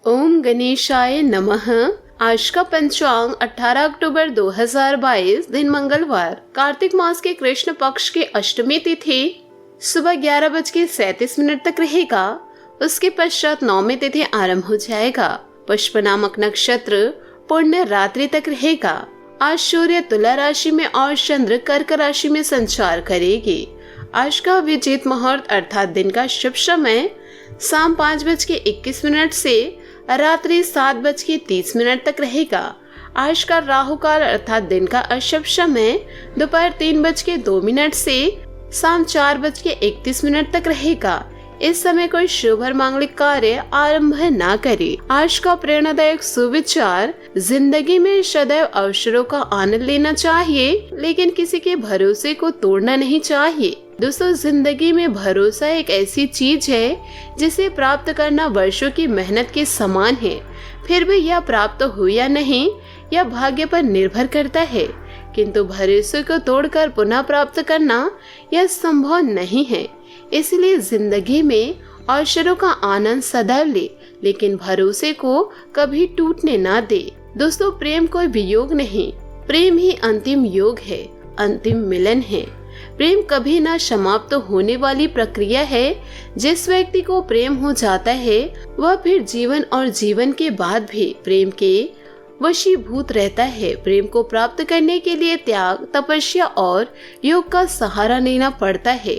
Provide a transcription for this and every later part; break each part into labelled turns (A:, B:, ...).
A: ओम गणेशाय नमः। आज का पंचांग 18 अक्टूबर 2022 दिन मंगलवार, कार्तिक मास के कृष्ण पक्ष की अष्टमी तिथि सुबह 11:37 तक रहेगा। उसके पश्चात नौमी तिथि आरंभ हो जाएगा। पुष्प नामक नक्षत्र पुण्य रात्रि तक रहेगा। आज सूर्य तुला राशि में और चंद्र कर्क राशि में संचार करेगी। आज का अभिजीत मुहूर्त अर्थात दिन का शुभ समय शाम 5:21 से रात्रि 7:30 तक रहेगा। आज का राहु काल अर्थात दिन का अशुभ समय दोपहर 3:02 से शाम 4:31 तक रहेगा। इस समय कोई शुभ और मांगलिक कार्य आरंभ ना करे। आज का प्रेरणादायक सुविचार, जिंदगी में सदैव अवसरों का आनंद लेना चाहिए, लेकिन किसी के भरोसे को तोड़ना नहीं चाहिए। दोस्तों, जिंदगी में भरोसा एक ऐसी चीज है जिसे प्राप्त करना वर्षों की मेहनत के समान है। फिर भी यह प्राप्त हो या नहीं, यह भाग्य पर निर्भर करता है, किंतु भरोसे को तोड़कर पुनः प्राप्त करना यह संभव नहीं है। इसलिए जिंदगी में अवसरों का आनंद सदैव ले, लेकिन भरोसे को कभी टूटने ना दे। दोस्तों, प्रेम कोई वियोग नहीं, प्रेम ही अंतिम योग है, अंतिम मिलन है। प्रेम कभी ना समाप्त होने वाली प्रक्रिया है। जिस व्यक्ति को प्रेम हो जाता है वह फिर जीवन और जीवन के बाद भी प्रेम के वशीभूत रहता है। प्रेम को प्राप्त करने के लिए त्याग, तपस्या और योग का सहारा लेना पड़ता है।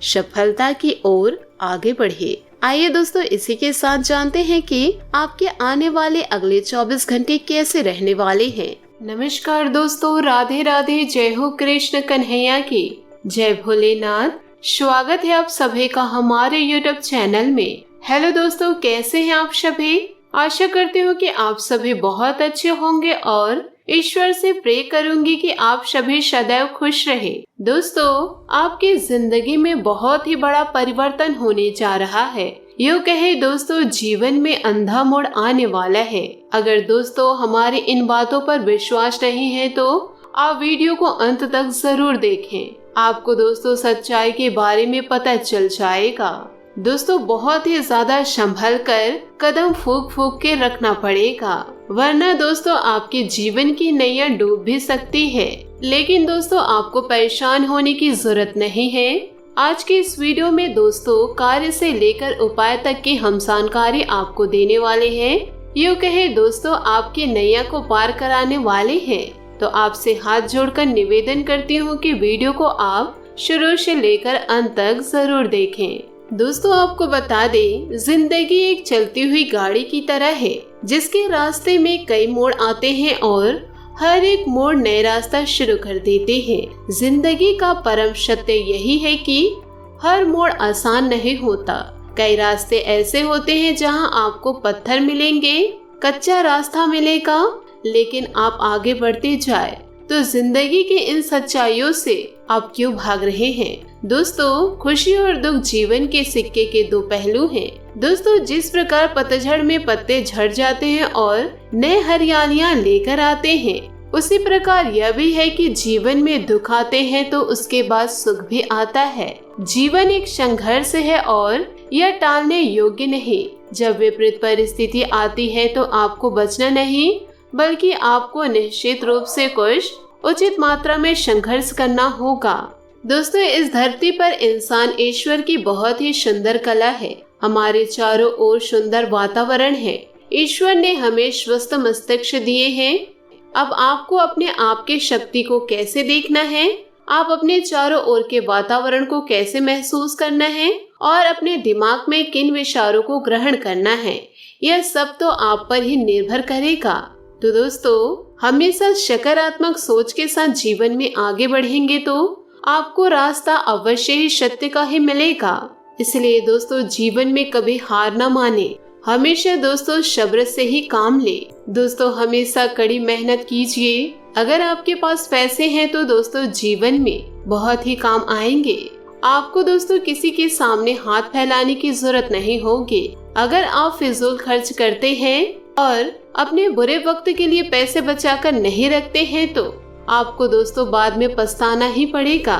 A: सफलता की ओर आगे बढ़े। आइए दोस्तों, इसी के साथ जानते हैं कि आपके आने वाले अगले 24 घंटे कैसे रहने वाले हैं। नमस्कार दोस्तों, राधे राधे, जय हो कृष्ण कन्हैया की, जय भोलेनाथ। स्वागत है आप सभी का हमारे YouTube चैनल में। हेलो दोस्तों, कैसे हैं आप सभी? आशा करती हूँ कि आप सभी बहुत अच्छे होंगे और ईश्वर से प्रे करूंगी कि आप सभी सदैव खुश रहे। दोस्तों, आपकी जिंदगी में बहुत ही बड़ा परिवर्तन होने जा रहा है। यूँ कहे दोस्तों, जीवन में अंधा मोड़ आने वाला है। अगर दोस्तों हमारी इन बातों पर विश्वास नहीं है तो आप वीडियो को अंत तक जरूर देखें। आपको दोस्तों सच्चाई के बारे में पता चल जाएगा। दोस्तों, बहुत ही ज्यादा संभल कर कदम फूंक फूंक के रखना पड़ेगा, वरना दोस्तों आपके जीवन की नैया डूब भी सकती है। लेकिन दोस्तों, आपको परेशान होने की जरूरत नहीं है। आज के इस वीडियो में दोस्तों कार्य से लेकर उपाय तक की हम जानकारी आपको देने वाले हैं। यूँ कहे दोस्तों, आपकी नैया को पार कराने वाले हैं। तो आपसे हाथ जोड़कर निवेदन करती हूँ कि वीडियो को आप शुरू से लेकर अंत तक जरूर देखें। दोस्तों, आपको बता दें, जिंदगी एक चलती हुई गाड़ी की तरह है, जिसके रास्ते में कई मोड़ आते हैं और हर एक मोड़ नए रास्ता शुरू कर देते हैं। जिंदगी का परम सत्य यही है कि हर मोड़ आसान नहीं होता। कई रास्ते ऐसे होते हैं जहां आपको पत्थर मिलेंगे, कच्चा रास्ता मिलेगा, लेकिन आप आगे बढ़ते जाए। तो जिंदगी की इन सच्चाइयों से आप क्यों भाग रहे हैं? दोस्तों, खुशी और दुख जीवन के सिक्के के दो पहलू हैं। दोस्तों, जिस प्रकार पतझड़ में पत्ते झड़ जाते हैं और नए हरियालियां लेकर आते हैं, उसी प्रकार यह भी है कि जीवन में दुख आते हैं तो उसके बाद सुख भी आता है। जीवन एक संघर्ष है और यह टालने योग्य नहीं। जब विपरीत परिस्थिति आती है तो आपको बचना नहीं, बल्कि आपको निश्चित रूप से कुछ उचित मात्रा में संघर्ष करना होगा। दोस्तों, इस धरती पर इंसान ईश्वर की बहुत ही सुंदर कला है। हमारे चारों ओर सुंदर वातावरण है। ईश्वर ने हमें स्वस्थ मस्तिष्क दिए हैं। अब आपको अपने आप की शक्ति को कैसे देखना है, आप अपने चारों ओर के वातावरण को कैसे महसूस करना है और अपने दिमाग में किन विचारों को ग्रहण करना है, यह सब तो आप पर ही निर्भर करेगा। तो दोस्तों, हमेशा सकारात्मक सोच के साथ जीवन में आगे बढ़ेंगे तो आपको रास्ता अवश्य ही सत्य का ही मिलेगा। इसलिए दोस्तों, जीवन में कभी हार न माने। हमेशा दोस्तों सब्र से ही काम ले। दोस्तों, हमेशा कड़ी मेहनत कीजिए। अगर आपके पास पैसे हैं तो दोस्तों जीवन में बहुत ही काम आएंगे। आपको दोस्तों किसी के सामने हाथ फैलाने की जरूरत नहीं होगी। अगर आप फिजूल खर्च करते हैं और अपने बुरे वक्त के लिए पैसे बचाकर नहीं रखते हैं तो आपको दोस्तों बाद में पछताना ही पड़ेगा।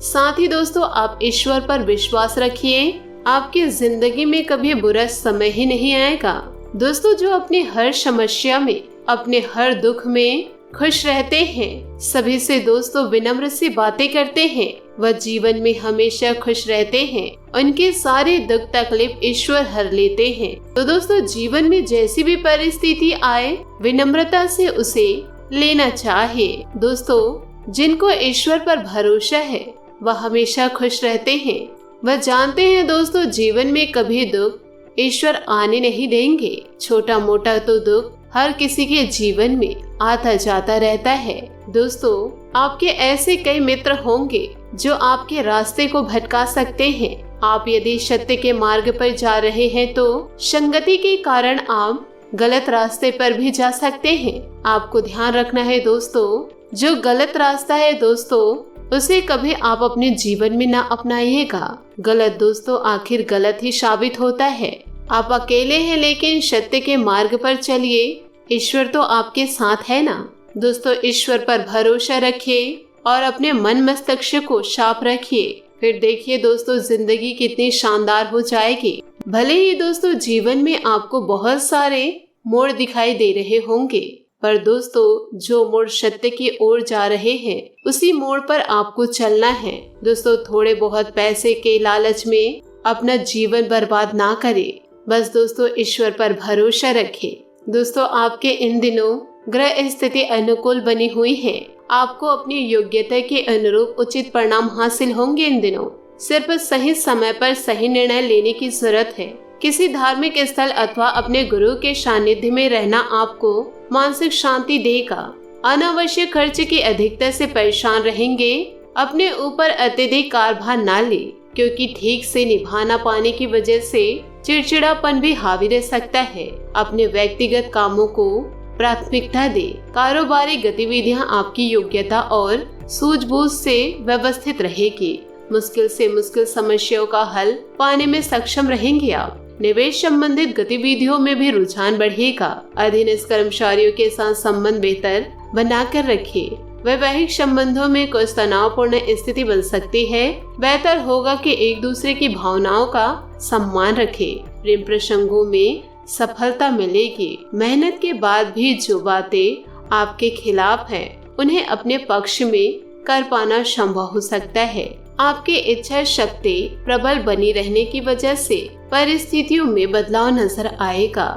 A: साथ ही दोस्तों, आप ईश्वर पर विश्वास रखिए। आपकी जिंदगी में कभी बुरा समय ही नहीं आएगा। दोस्तों जो अपने हर समस्या में, अपने हर दुख में खुश रहते हैं, सभी से दोस्तों विनम्र सी बातें करते हैं, वह जीवन में हमेशा खुश रहते हैं। उनके सारे दुख तकलीफ ईश्वर हर लेते हैं। तो दोस्तों जीवन में जैसी भी परिस्थिति आए, विनम्रता से उसे लेना चाहिए। दोस्तों जिनको ईश्वर पर भरोसा है वह हमेशा खुश रहते हैं। वह जानते हैं दोस्तों जीवन में कभी दुख ईश्वर आने नहीं देंगे। छोटा मोटा तो दुख हर किसी के जीवन में आता जाता रहता है। दोस्तों आपके ऐसे कई मित्र होंगे जो आपके रास्ते को भटका सकते हैं। आप यदि सत्य के मार्ग पर जा रहे हैं तो संगति के कारण आप गलत रास्ते पर भी जा सकते हैं। आपको ध्यान रखना है दोस्तों, जो गलत रास्ता है दोस्तों उसे कभी आप अपने जीवन में ना अपनाइएगा। गलत दोस्तों आखिर गलत ही साबित होता है। आप अकेले हैं लेकिन सत्य के मार्ग पर चलिए, ईश्वर तो आपके साथ है ना। दोस्तों ईश्वर पर भरोसा रखिए और अपने मन मस्तिष्क को साफ रखिए, फिर देखिए दोस्तों जिंदगी कितनी शानदार हो जाएगी। भले ही दोस्तों जीवन में आपको बहुत सारे मोड़ दिखाई दे रहे होंगे, पर दोस्तों जो मोड़ सत्य की ओर जा रहे हैं उसी मोड़ पर आपको चलना है। दोस्तों थोड़े बहुत पैसे के लालच में अपना जीवन बर्बाद ना करें, बस दोस्तों ईश्वर पर भरोसा रखें। दोस्तों आपके इन दिनों ग्रह स्थिति अनुकूल बनी हुई है। आपको अपनी योग्यता के अनुरूप उचित परिणाम हासिल होंगे। इन दिनों सिर्फ सही समय पर सही निर्णय लेने की जरूरत है। किसी धार्मिक स्थल अथवा अपने गुरु के सानिध्य में रहना आपको मानसिक शांति देगा। अनावश्यक खर्च की अधिकता से परेशान रहेंगे। अपने ऊपर अत्यधिक कार्यभार न ले, क्योंकि ठीक से निभा ना पाने की वजह से चिड़चिड़ापन भी हावी रह सकता है। अपने व्यक्तिगत कामों को प्राथमिकता दे। कारोबारी गतिविधियां आपकी योग्यता और सूझबूझ से व्यवस्थित रहेगी। मुश्किल से मुश्किल समस्याओं का हल पाने में सक्षम रहेंगे आप। निवेश संबंधित गतिविधियों में भी रुझान बढ़ेगा। अधीनस्थ कर्मचारियों के साथ संबंध बेहतर बनाकर रखिए। वैवाहिक संबंधों में कुछ तनावपूर्ण स्थिति बन सकती है। बेहतर होगा कि एक दूसरे की भावनाओं का सम्मान रखें। प्रेम प्रसंगों में सफलता मिलेगी। मेहनत के बाद भी जो बातें आपके खिलाफ है उन्हें अपने पक्ष में कर पाना संभव हो सकता है। आपकी इच्छा शक्ति प्रबल बनी रहने की वजह से परिस्थितियों में बदलाव नजर आएगा।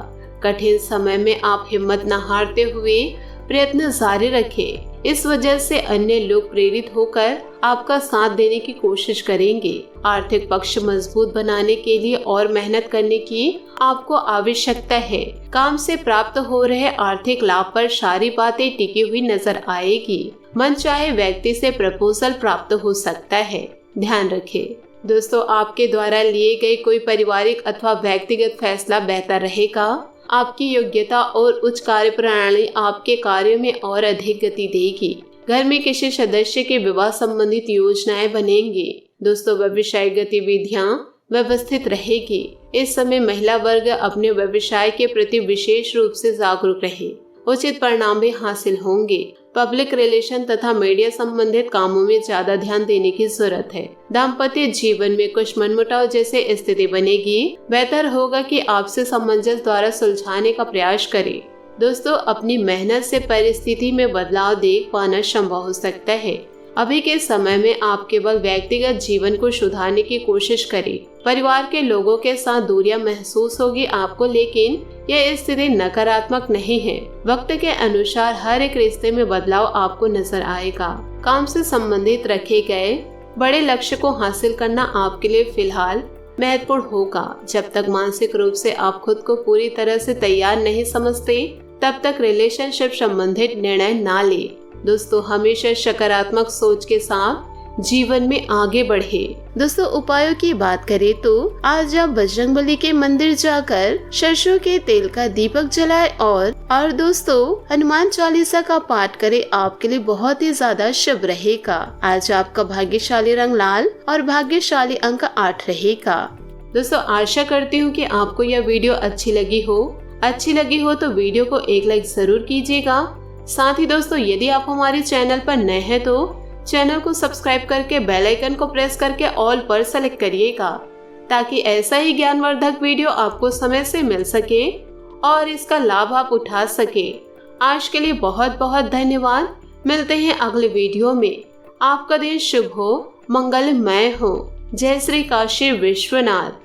A: कठिन समय में आप हिम्मत न हारते हुए प्रयत्न जारी रखें। इस वजह से अन्य लोग प्रेरित होकर आपका साथ देने की कोशिश करेंगे। आर्थिक पक्ष मजबूत बनाने के लिए और मेहनत करने की आपको आवश्यकता है। काम से प्राप्त हो रहे आर्थिक लाभ पर सारी बातें टिकी हुई नजर आएगी। मनचाहे व्यक्ति से प्रपोजल प्राप्त हो सकता है। ध्यान रखें दोस्तों, आपके द्वारा लिए गए कोई पारिवारिक अथवा व्यक्तिगत फैसला बेहतर रहेगा। आपकी योग्यता और उच्च कार्य प्रणाली आपके कार्यों में और अधिक गति देगी। घर में किसी सदस्य के विवाह संबंधित योजनाएं बनेंगी। दोस्तों व्यवसायिक गतिविधियां व्यवस्थित रहेगी। इस समय महिला वर्ग अपने व्यवसाय के प्रति विशेष रूप से जागरूक रहे। उचित परिणाम भी हासिल होंगे। पब्लिक रिलेशन तथा मीडिया संबंधित कामों में ज्यादा ध्यान देने की जरूरत है। दाम्पत्य जीवन में कुछ मनमुटाव जैसे स्थिति बनेगी। बेहतर होगा कि आपसे सामंजस्य द्वारा सुलझाने का प्रयास करें। दोस्तों अपनी मेहनत से परिस्थिति में बदलाव देख पाना संभव हो सकता है। अभी के समय में आप केवल व्यक्तिगत जीवन को सुधारने की कोशिश करें। परिवार के लोगों के साथ दूरियां महसूस होगी आपको, लेकिन यह स्थिति नकारात्मक नहीं है। वक्त के अनुसार हर एक रिश्ते में बदलाव आपको नजर आएगा। काम से संबंधित रखे गए बड़े लक्ष्य को हासिल करना आपके लिए फिलहाल महत्वपूर्ण होगा। जब तक मानसिक रूप से आप खुद को पूरी तरह से तैयार नहीं समझते, तब तक रिलेशनशिप संबंधित निर्णय ना ले। दोस्तों हमेशा सकारात्मक सोच के साथ जीवन में आगे बढ़े। दोस्तों उपायों की बात करें तो आज आप बजरंगबली के मंदिर जाकर सरसों के तेल का दीपक जलाएं और दोस्तों हनुमान चालीसा का पाठ करें। आपके लिए बहुत ही ज्यादा शुभ रहेगा। आज आपका भाग्यशाली रंग लाल और भाग्यशाली अंक 8 रहेगा। दोस्तों आशा करती हूँ कि आपको यह वीडियो अच्छी लगी हो तो वीडियो को एक लाइक जरूर कीजिएगा। साथ ही दोस्तों यदि आप हमारे चैनल पर नए हैं तो चैनल को सब्सक्राइब करके बेल आइकन को प्रेस करके ऑल पर सेलेक्ट करिएगा, ताकि ऐसा ही ज्ञानवर्धक वीडियो आपको समय से मिल सके और इसका लाभ आप उठा सके। आज के लिए बहुत बहुत धन्यवाद। मिलते हैं अगले वीडियो में। आपका दिन शुभ हो, मंगलमय हो। जय श्री काशी विश्वनाथ।